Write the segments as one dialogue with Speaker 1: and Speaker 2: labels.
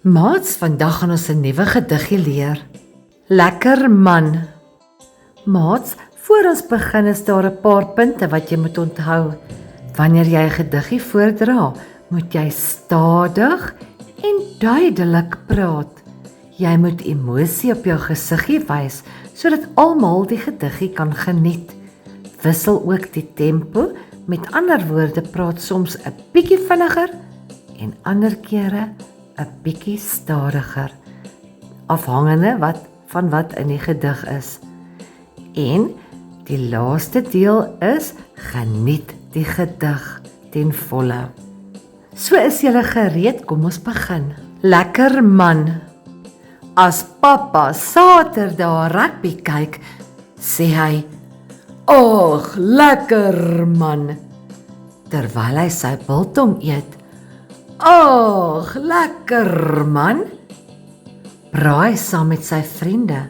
Speaker 1: Maats, vandag gaan ons 'n nuwe gediggie leer. Lekker man. Maats, voor ons begin is daar 'n paar punte wat jy moet onthou. Wanneer jy 'n gediggie voordra, moet jy stadig en duidelik praat. Jy moet emosie op jou gesiggie wys, sodat almal die gediggie kan geniet. Wissel ook die tempo, met ander woorde praat soms 'n bietjie vinniger en ander kere 'n bietjie stadiger, afhangende van wat in die gedig is. En die laaste deel is geniet die gedig ten volle. So is julle gereed, kom ons begin. Lekker man. As pappa Saterdag rugby kyk, sê hy, "Ag, lekker man," terwyl hy sy biltong eet. "Ag, lekker man," braai saam met sy vriende.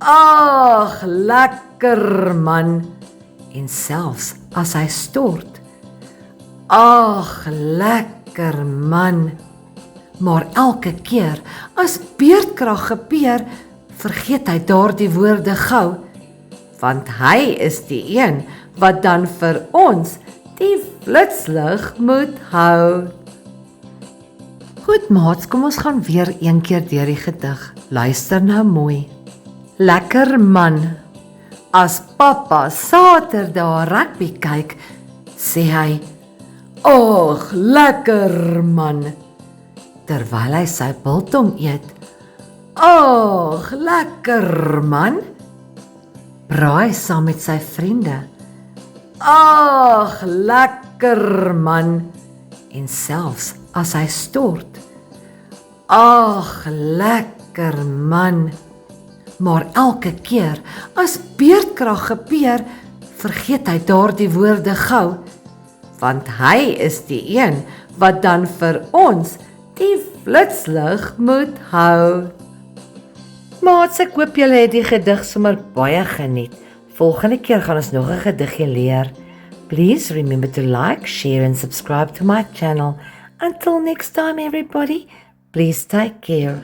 Speaker 1: "Ag, lekker man," en selfs as hy stort. "Ag, lekker man." Maar elke keer as beerdkrag gebeur, vergeet hy daardie woorde gou, want hy is die een wat dan vir ons die flitslig moet hou. Goed maats, kom ons gaan weer een keer deur die gedig. Luister nou mooi. Lekker man. As pappa Saterdag rugby kyk, sê hy, "Ag, lekker man," terwyl hy sy biltong eet. "Ag, lekker man," braai saam met sy vriende. "Ag, lekker man," en selfs as hy stort. "Ag, lekker man." Maar elke keer as beerdkrag gebeur, vergeet hy daardie woorde gou, want hy is die een wat dan vir ons die flitslig moet hou. Maats, ek hoop julle het die gedig sommer baie geniet. Volgende keer gaan ons nog 'n gediggie leer. Please remember to like, share and subscribe to my channel. Until next time everybody, please take care.